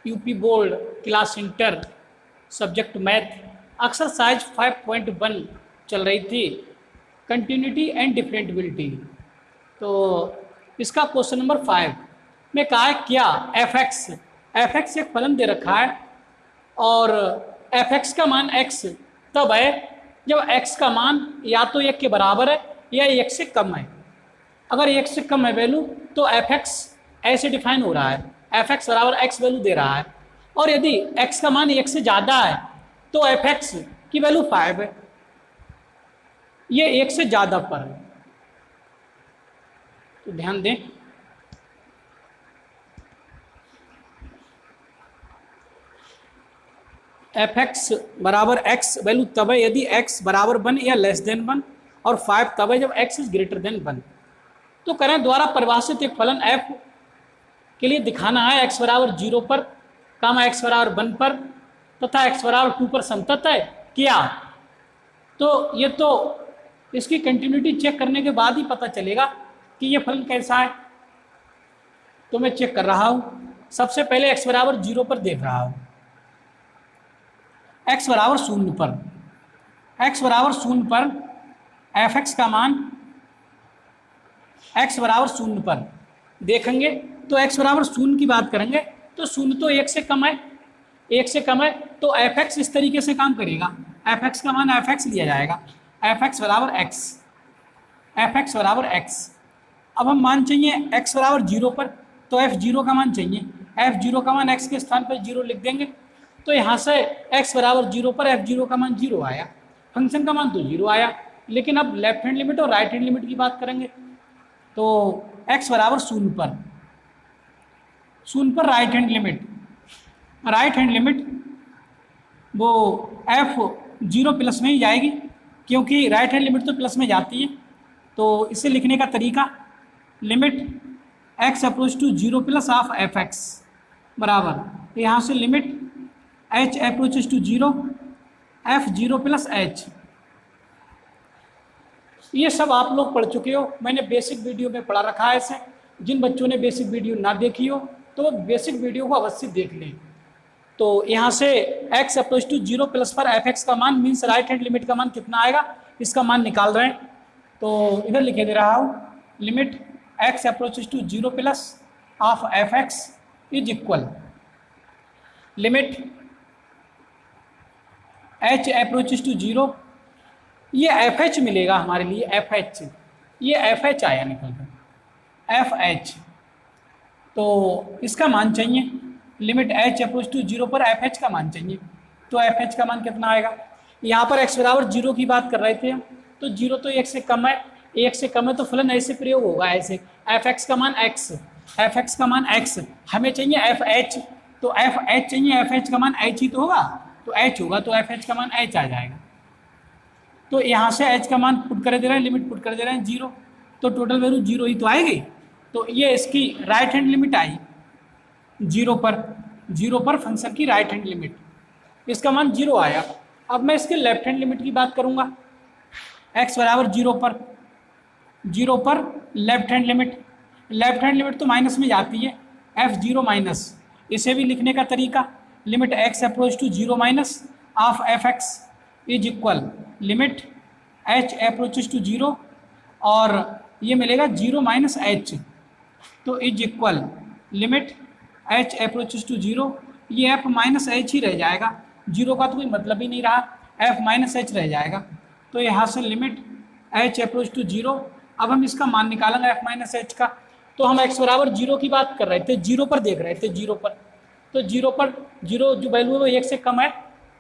UP board class inter subject math exercise 5.1 चल रही थी, कंटिन्यूटी एंड डिफरेंटिबिलिटी। तो इसका क्वेश्चन नंबर 5 में कहा है क्या एफ एक्स एक फलन दे रखा है और एफ एक्स का मान x तब है जब x का मान या तो 1 के बराबर है या 1 से कम है। अगर 1 से कम है वैल्यू तो एफ एक्स ऐसे डिफाइन हो रहा है, एफ एक्स बराबर एक्स वैल्यू दे रहा है, और यदि x का मान 1 से ज़्यादा है तो एफ एक्स की वैल्यू 5 है, ये 1 से ज़्यादा पर है। तो ध्यान दें, एफ एक्स बराबर एक्स वैल्यू तब है यदि x बराबर 1 या लेस देन 1 और 5 तब है जब x इज ग्रेटर देन 1। तो करें द्वारा परिभाषित एक फलन f के लिए दिखाना है x बराबर 0 पर, x बराबर 1 पर तथा x बराबर 2 पर समतत है क्या। तो ये तो इसकी कंटिन्यूटी चेक करने के बाद ही पता चलेगा कि ये फलन कैसा है। तो मैं चेक कर रहा हूँ, सबसे पहले x बराबर 0 पर देख रहा हूँ, x बराबर 0 पर, x बराबर 0 पर एफ एक्स का मान x बराबर 0 पर देखेंगे तो x बराबर 0 की बात करेंगे तो 0 तो 1 से कम है, 1 से कम है तो एफ एक्स इस तरीके से काम करेगा, एफ एक्स का मान एफ एक्स लिया जाएगा, एफ एक्स बराबर एक्स, एफ एक्स बराबर एक्स। अब हम मान चाहिए x बराबर 0 पर, तो f0 का मान चाहिए, f0 का मान x के स्थान पर 0 लिख देंगे। तो यहाँ से x बराबर 0 पर f0 का मान 0 आया, फंक्शन का मान तो 0 आया। लेकिन अब लेफ्ट हैंड लिमिट और राइट हैंड लिमिट की बात करेंगे तो x बराबर 0 पर राइट हैंड लिमिट वो f0 प्लस में ही जाएगी, क्योंकि राइट हैंड लिमिट तो प्लस में जाती है। तो इसे लिखने का तरीका limit x approach to 0 plus of F x बराबर, यहाँ से limit h approaches to 0 f0 plus h। ये सब आप लोग पढ़ चुके हो, मैंने बेसिक वीडियो में पढ़ा रखा है इसे। जिन बच्चों ने बेसिक वीडियो ना देखी हो तो वो बेसिक वीडियो को अवश्य देख लें। तो यहाँ से x अप्रोच टू 0 प्लस पर एफ एक्स का मान मीन्स राइट हैंड लिमिट का मान कितना आएगा, इसका मान निकाल रहे हैं। तो इधर लिखे दे रहा हूँ, limit x approaches to 0 plus of F x is equal limit h approaches to 0, ये एफ एच मिलेगा हमारे लिए, एफ एच, ये एफ एच आया निकल कर एफ एच। तो इसका मान चाहिए लिमिट h अप्रोच टू 0 पर एफ एच का मान चाहिए। तो एफ एच का मान कितना आएगा, यहाँ पर x बराबर 0 की बात कर रहे थे हम, तो 0 तो 1 से कम है, 1 से कम है तो फलन ऐसे प्रयोग होगा, ऐसे एफ एक्स का मान x, एफ एक्स का मान x, हमें चाहिए एफ एच, तो एफ एच चाहिए, एफ एच का मान h ही तो होगा, तो h होगा तो एफ एच का मान h आ जाएगा। तो यहाँ से h का मान पुट कर दे रहे हैं, लिमिट पुट कर दे रहे हैं 0, तो टोटल वैल्यू 0 ही तो आएगी। तो ये इसकी राइट हैंड लिमिट आई 0 पर फंक्शन की राइट हैंड लिमिट, इसका मान 0 आया। अब मैं इसके लेफ्ट हैंड लिमिट की बात करूँगा, x बराबर 0 पर लेफ्ट हैंड लिमिट तो माइनस में जाती है, f0 माइनस, इसे भी लिखने का तरीका limit x approach to 0 minus of F x is equal limit h approaches to 0 और ये मिलेगा 0 माइनस h, तो is equal limit h approaches to 0, ये f माइनस h ही रह जाएगा, 0 का तो कोई मतलब ही नहीं रहा, f माइनस h रह जाएगा। तो यहाँ से लिमिट h अप्रोच टू 0, अब हम इसका मान निकालेंगे f माइनस h का। तो हम x बराबर 0 की बात कर रहे थे, 0 पर देख रहे थे, 0 पर, तो 0 पर 0 जो वैल्यू है वो 1 से कम है,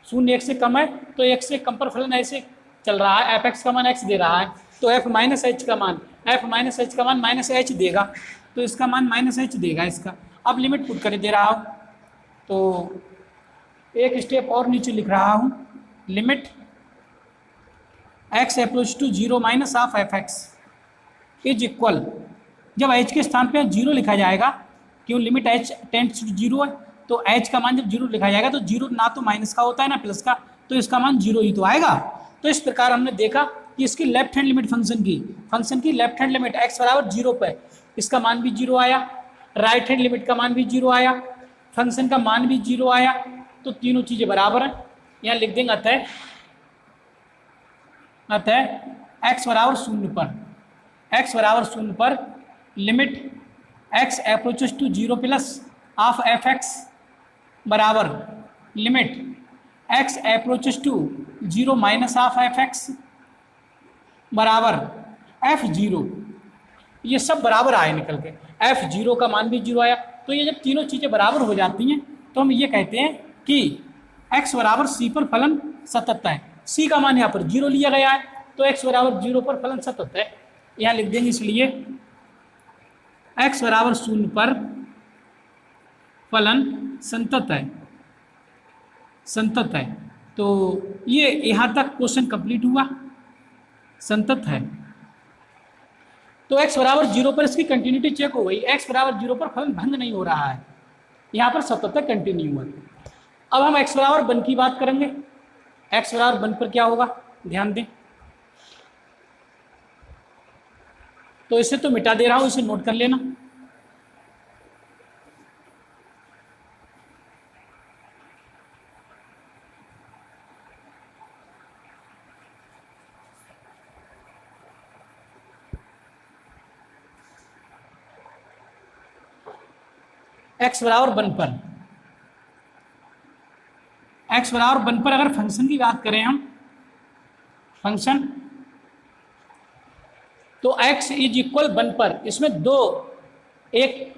0 1 से कम है, तो 1 से कम पर फलन ऐसे चल रहा है, एफ एक्स का मान x दे रहा है, तो f माइनस h का मान माइनस h देगा, तो इसका मान माइनस h देगा इसका। अब लिमिट पुट कर दे रहा हूँ, तो एक स्टेप और नीचे लिख रहा हूँ, limit x approach to 0 minus of F x is equal, जब h के स्थान पे 0 लिखा जाएगा, क्यों लिमिट h टेंड्स टू 0 है, तो h का मान जब 0 लिखा जाएगा तो 0 ना तो माइनस का होता है ना प्लस का, तो इसका मान 0 ही तो आएगा। तो इस प्रकार हमने देखा कि इसकी लेफ्ट हैंड लिमिट फंक्शन की लेफ्ट हैंड लिमिट x बराबर 0 पे, इसका मान भी 0 आया, राइट हैंड लिमिट का मान भी 0 आया, फंक्शन का मान भी 0 आया, तो तीनों चीज़ें बराबर हैं। यहाँ लिख देंगे अतः x बराबर 0 पर, x बराबर 0 पर limit x approaches to 0 plus of F x बराबर limit x approaches to 0 minus of F x बराबर f0। ये सब बराबर आए निकल के, f0 का मान भी 0 आया। तो ये जब तीनों चीज़ें बराबर हो जाती हैं तो हम ये कहते हैं कि x बराबर c पर फलन सतत है। c का मान यहाँ पर 0 लिया गया है, तो x बराबर 0 पर फलन सतत है। यहाँ लिख देंगे, इसलिए x बराबर 0 पर फलन संतत है, संतत है। तो ये यहाँ तक क्वेश्चन कंप्लीट हुआ, संतत है। तो x बराबर 0 पर इसकी कंटिन्यूटी चेक हो गई, x बराबर 0 पर फलन भंग नहीं हो रहा है, यहाँ पर सतत कंटिन्यू है। अब हम x बराबर 1 की बात करेंगे। x बराबर 1 पर क्या होगा, ध्यान दें। तो इसे तो मिटा दे रहा हूं, इसे नोट कर लेना। x बराबर 1 पर, x बराबर 1 पर अगर फंक्शन की बात करें हम, फंक्शन तो x इज इक्वल 1 पर, इसमें दो, एक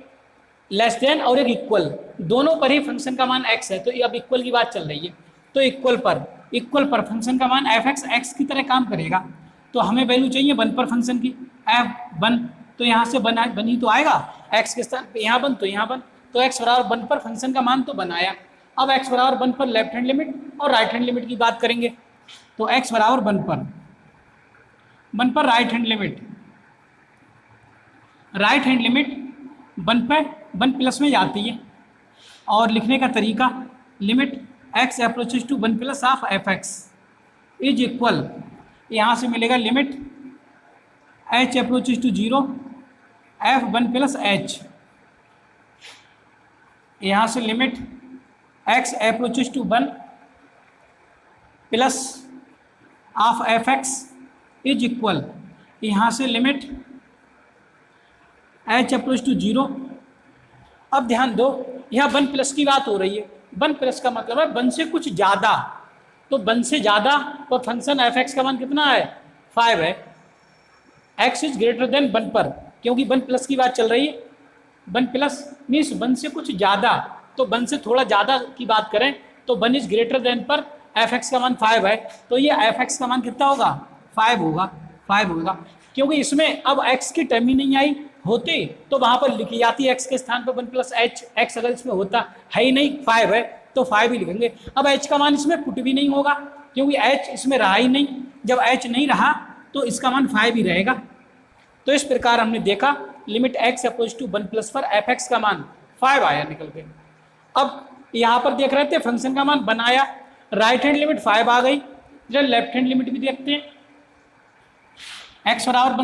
लेस देन और एक इक्वल, दोनों पर ही फंक्शन का मान x है। तो अब इक्वल की बात चल रही है, तो इक्वल पर फंक्शन का मान एफ एक्स एक्स की तरह काम करेगा। तो हमें वैल्यू चाहिए 1 पर फंक्शन की, f1, तो यहाँ से बनी तो आएगा x के स्थान पे यहाँ 1, तो यहाँ 1, तो x बराबर 1 पर फंक्शन का मान तो बनाया। अब x बराबर 1 पर लेफ्ट हैंड लिमिट और राइट हैंड लिमिट की बात करेंगे। तो x बराबर 1 पर right hand limit, right hand limit 1 पे 1 प्लस में जाती है, और लिखने का तरीका limit x approaches to 1 plus of F x is equal, यहाँ से मिलेगा limit h approaches to 0 f1 plus h, यहाँ से limit x approaches to 1 plus of F x is equal, यहाँ से लिमिट h अप्रोच टू 0। अब ध्यान दो, यहाँ 1 प्लस की बात हो रही है, 1 प्लस का मतलब है 1 से कुछ ज़्यादा, तो 1 से ज़्यादा तो फंक्शन एफ एक्स का मान कितना है, 5 है। x इज ग्रेटर देन 1 पर, क्योंकि 1 प्लस की बात चल रही है, 1 प्लस मीन्स 1 से कुछ ज़्यादा, तो 1 से थोड़ा ज़्यादा की बात करें तो 1 इज ग्रेटर देन पर एफ एक्स का मान 5 है, तो ये एफ एक्स का मान कितना होगा, 5 होगा, 5 होगा। क्योंकि इसमें अब x की टर्म ही नहीं आई, होते तो वहाँ पर लिखी जाती है x के स्थान पर 1 प्लस एच, x अगर इसमें होता है ही नहीं, 5 है तो 5 ही लिखेंगे। अब h का मान इसमें पुट भी नहीं होगा, क्योंकि h इसमें रहा ही नहीं, जब h नहीं रहा तो इसका मान 5 ही रहेगा। तो इस प्रकार हमने देखा limit x approach to 1 plus पर एफ एक्स का मान 5 आया निकल के। अब यहाँ पर देख रहे थे फंक्शन का मान बनाया, राइट हैंड लिमिट 5 आ गई, जब लेफ्ट हैंड लिमिट भी देखते हैं, x बराबर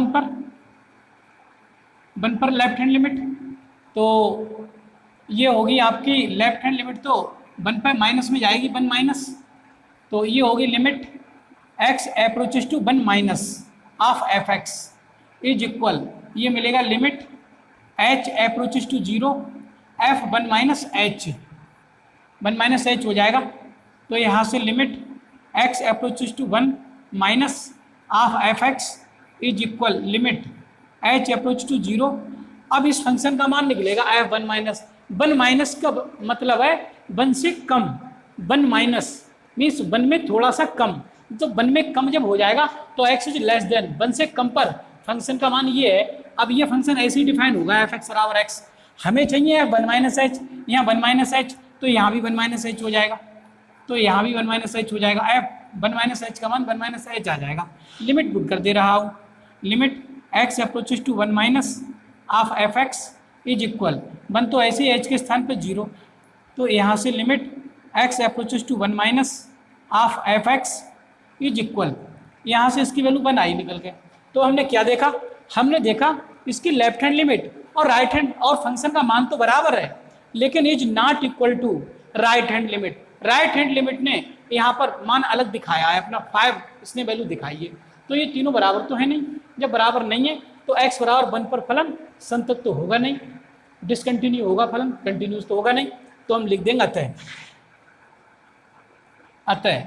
1 पर लेफ्ट हैंड लिमिट, तो ये होगी आपकी लेफ्ट हैंड लिमिट, तो 1 पर माइनस में जाएगी, 1 माइनस, तो ये होगी limit x approaches to 1 minus of F x is equal, ये मिलेगा limit h approaches to 0 f1 minus h, 1 minus h हो जाएगा। तो यहाँ से limit x approaches to 1 minus of F x is equal limit h approach to 0। अब इस function का मान निकलेगा f1 माइनस, 1 माइनस का मतलब है 1 से कम, 1 माइनस मीन्स 1 में थोड़ा सा कम, तो 1 में कम जब हो जाएगा तो x इज लेस देन, 1 से कम पर फंक्शन का मान ये है। अब ये फंक्शन ऐसे ही डिफाइन होगा एफ एक्स बराबर x, हमें चाहिए 1 माइनस एच, यहाँ 1 माइनस एच, तो यहाँ भी 1 माइनस एच हो जाएगा, तो यहाँ भी 1 माइनस एच हो जाएगा, f1 माइनस एच का मान 1 माइनस एच आ जाएगा। लिमिट पुट कर दे रहा हूँ, limit x approaches to 1 minus of F x is equal, 1 तो ऐसे ही h के स्थान पर 0, तो यहाँ से limit x approaches to 1 minus of F x is equal, यहाँ से इसकी वैल्यू 1 आई निकल के। तो हमने क्या देखा, हमने देखा इसकी लेफ्ट हैंड लिमिट और राइट हैंड और फंक्शन का मान तो बराबर है, लेकिन is not equal to right hand limit. Right hand limit ने यहाँ पर मान अलग दिखाया है, अपना 5 इसने वैल्यू दिखाई है, तो ये तीनों बराबर तो है नहीं। जब बराबर नहीं है तो x बराबर 1 पर फलन संतत तो होगा नहीं, डिसकंटिन्यू होगा फलन, कंटिन्यूस तो होगा नहीं। तो हम लिख देंगे अतः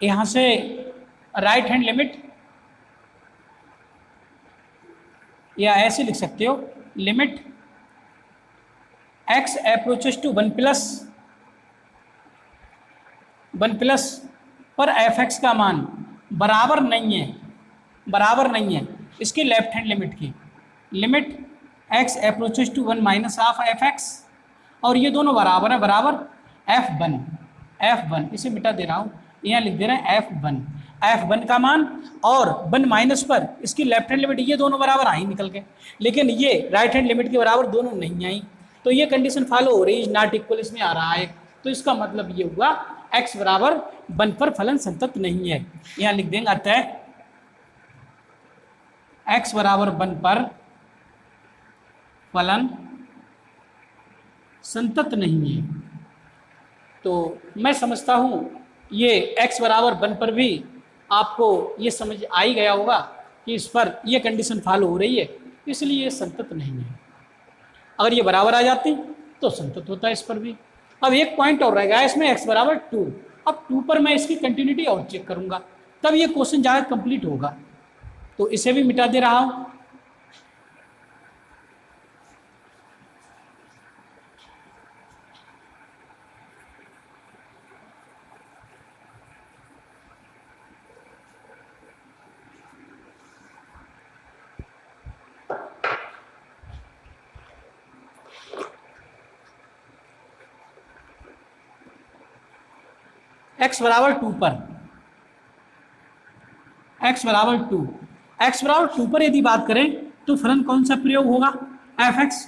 यहाँ से राइट हैंड लिमिट, या ऐसे लिख सकते हो limit x approaches to 1 plus पर fx का मान बराबर नहीं है इसकी लेफ्ट हैंड लिमिट की, limit x approaches to 1 minus of fx, और ये दोनों बराबर है, बराबर f1 इसे मिटा दे रहा हूँ, यहाँ लिख दे रहे हैं f1 का मान और 1 माइनस पर इसकी लेफ्ट हैंड लिमिट, ये दोनों बराबर आई निकल के, लेकिन ये राइट हैंड लिमिट के बराबर दोनों नहीं आई, तो ये कंडीशन फॉलो हो रही है, इज नॉट इक्वल इसमें आ रहा है। तो इसका मतलब ये हुआ x बराबर 1 पर फलन संतत नहीं है। यहाँ लिख देंगे अतः x बराबर 1 पर फलन संतत नहीं है। तो मैं समझता हूँ ये x बराबर 1 पर भी आपको ये समझ आ ही गया होगा कि इस पर ये कंडीशन फॉलो हो रही है, इसलिए ये संतत नहीं है। अगर ये बराबर आ जाती तो संतत होता है इस पर भी। अब एक पॉइंट और रहेगा इसमें, x बराबर 2। अब 2 पर मैं इसकी कंटिन्यूटी और चेक करूंगा, तब ये क्वेश्चन ज़्यादा कंप्लीट होगा। तो इसे भी मिटा दे रहा हूँ। x बराबर 2 पर, x बराबर 2 पर यदि बात करें तो फलन कौन सा प्रयोग होगा, fx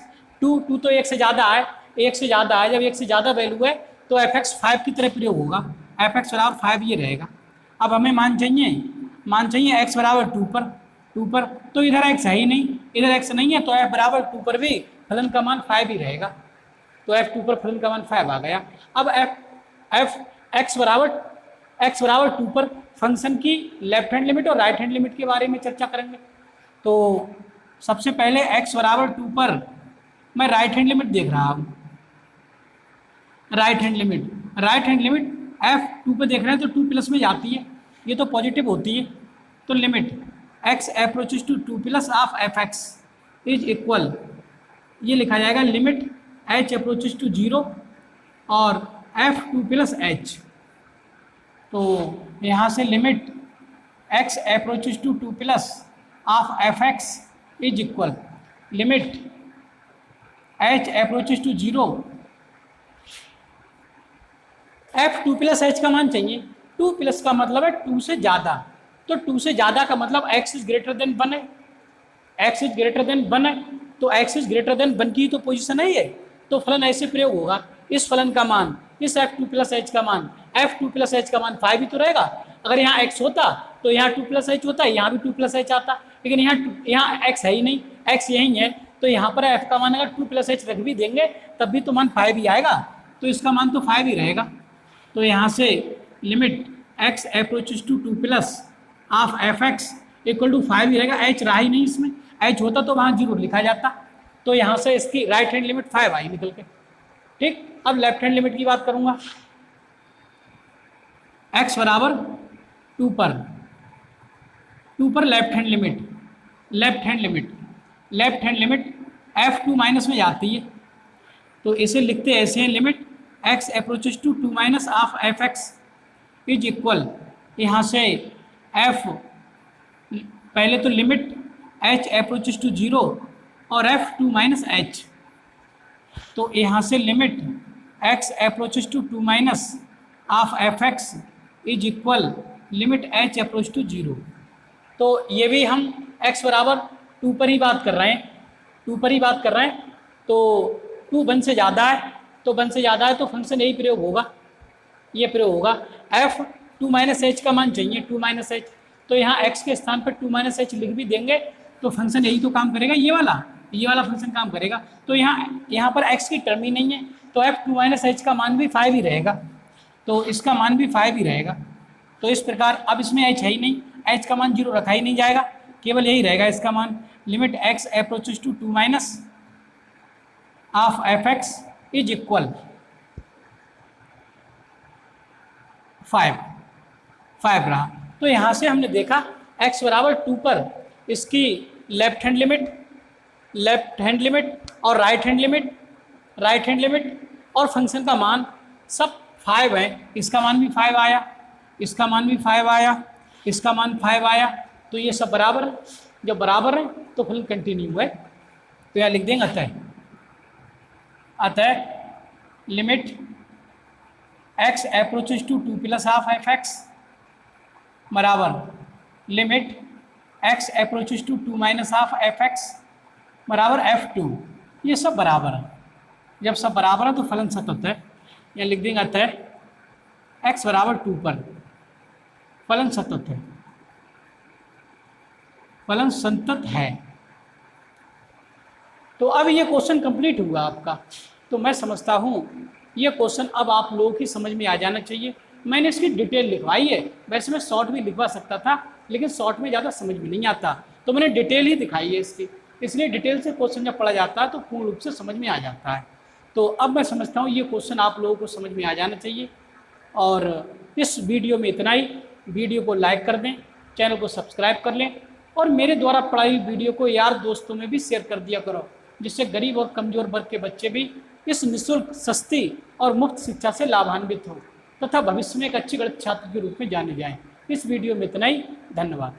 2 तो 1 से ज़्यादा है, 1 से ज़्यादा है, जब 1 से ज़्यादा वैल्यू है तो fx 5 की तरह प्रयोग होगा, fx बराबर 5 ये रहेगा। अब हमें मान चाहिए x बराबर 2 पर, तो इधर x है ही नहीं, इधर x नहीं है, तो f बराबर 2 पर भी फलन का मान 5 ही रहेगा, तो f2 पर फलन का मान 5 आ गया। अब x बराबर 2 पर फंक्शन की लेफ्ट हैंड लिमिट और राइट हैंड लिमिट के बारे में चर्चा करेंगे। तो सबसे पहले x बराबर 2 पर मैं राइट हैंड लिमिट देख रहा हूँ, राइट हैंड लिमिट f2 पर देख रहे हैं तो 2 प्लस में जाती है, ये तो पॉजिटिव होती है, तो limit x approaches to 2 plus of fx is equal, ये लिखा जाएगा लिमिट h अप्रोचेस टू 0 और f2 प्लस h। तो यहाँ से limit x approaches to 2 plus of fx is equal limit h approaches to 0 f2 plus h का मान चाहिए। 2 प्लस का मतलब है 2 से ज़्यादा, तो 2 से ज़्यादा का मतलब x इज ग्रेटर देन 1 है, x इज ग्रेटर देन 1 है, तो x इज ग्रेटर देन 1 की तो पोजीशन है ये, तो फलन ऐसे प्रयोग होगा। इस फलन का मान, इस f2 प्लस h का मान, f2 प्लस h का मान 5 ही तो रहेगा। अगर यहाँ x होता तो यहाँ 2 प्लस h होता, यहाँ भी 2 प्लस h आता, लेकिन यहाँ x है ही नहीं, x यही है, तो यहाँ पर f का मान अगर 2 प्लस h रख भी देंगे तब भी तो मान 5 ही आएगा, तो इसका मान तो 5 ही रहेगा। तो यहाँ से limit x approaches to 2 plus of fx equal to 5 ही रहेगा। h रहा ही नहीं, इसमें h होता तो वहाँ 0 लिखा जाता, तो यहाँ से इसकी राइट हैंड लिमिट 5 आई निकल के। ठीक, अब लेफ्ट हैंड लिमिट की बात करूंगा। x बराबर 2 पर left hand limit f2 minus में जाती है, तो इसे लिखते ऐसे हैं limit x approaches to 2 minus of fx is equal, यहाँ से f पहले तो लिमिट h अप्रोचेस टू 0 और f2 माइनस h, तो यहाँ से limit x approaches to 2 minus of fx is equal limit h approach to 0। तो ये भी हम x बराबर 2 पर ही बात कर रहे हैं, तो 2 1 से ज़्यादा है, तो 1 से ज़्यादा है तो फंक्शन यही प्रयोग होगा, f2 माइनस h का मान चाहिए 2 माइनस h, तो यहाँ x के स्थान पर 2 माइनस h लिख भी देंगे तो फंक्शन यही तो काम करेगा, ये वाला ये वाला फंक्शन काम करेगा। तो यहाँ पर x की टर्म ही नहीं है, तो f2 माइनस h का मान भी 5 ही रहेगा, तो इसका मान भी 5 ही रहेगा। तो इस प्रकार अब इसमें h है ही नहीं, h का मान 0 रखा ही नहीं जाएगा, केवल यही रहेगा इसका मान। Limit x approaches to 2 minus of f(x) is equal 5 रहा। तो यहाँ से हमने देखा x बराबर 2 पर इसकी लेफ्ट हैंड लिमिट और राइट हैंड लिमिट और फंक्शन का मान सब 5 है। इसका मान भी 5 आया, इसका मान भी 5 आया, इसका मान 5 आया, तो ये सब बराबर है। जब बराबर है तो फलन कंटिन्यू है, तो यहाँ लिख देंगे अतः limit x approaches to 2 plus half f(x) बराबर limit x approaches to 2 minus half f(x) बराबर f2। ये सब बराबर है। जब सब बराबर है तो फलन सतत है। यहाँ लिख देंगे अतः x बराबर 2 पर फलन सतत है, फलन संतत है। तो अब ये क्वेश्चन कंप्लीट हुआ आपका। तो मैं समझता हूँ ये क्वेश्चन अब आप लोगों की समझ में आ जाना चाहिए। मैंने इसकी डिटेल लिखवाई है, वैसे मैं शॉर्ट भी लिखवा सकता था, लेकिन शॉर्ट में ज़्यादा समझ में नहीं आता, तो मैंने डिटेल ही दिखाई है इसकी। इसलिए डिटेल से क्वेश्चन जब पढ़ा जाता है तो पूर्ण रूप से समझ में आ जाता है। तो अब मैं समझता हूँ ये क्वेश्चन आप लोगों को समझ में आ जाना चाहिए। और इस वीडियो में इतना ही। वीडियो को लाइक कर दें, चैनल को सब्सक्राइब कर लें, और मेरे द्वारा पढ़ाई वीडियो को यार दोस्तों में भी शेयर कर दिया करो, जिससे गरीब और कमज़ोर वर्ग के बच्चे भी इस निःशुल्क, सस्ती और मुफ्त शिक्षा से लाभान्वित हो तथा भविष्य में एक अच्छे गणित छात्र के रूप में जाने जाएं। इस वीडियो में इतना ही। धन्यवाद।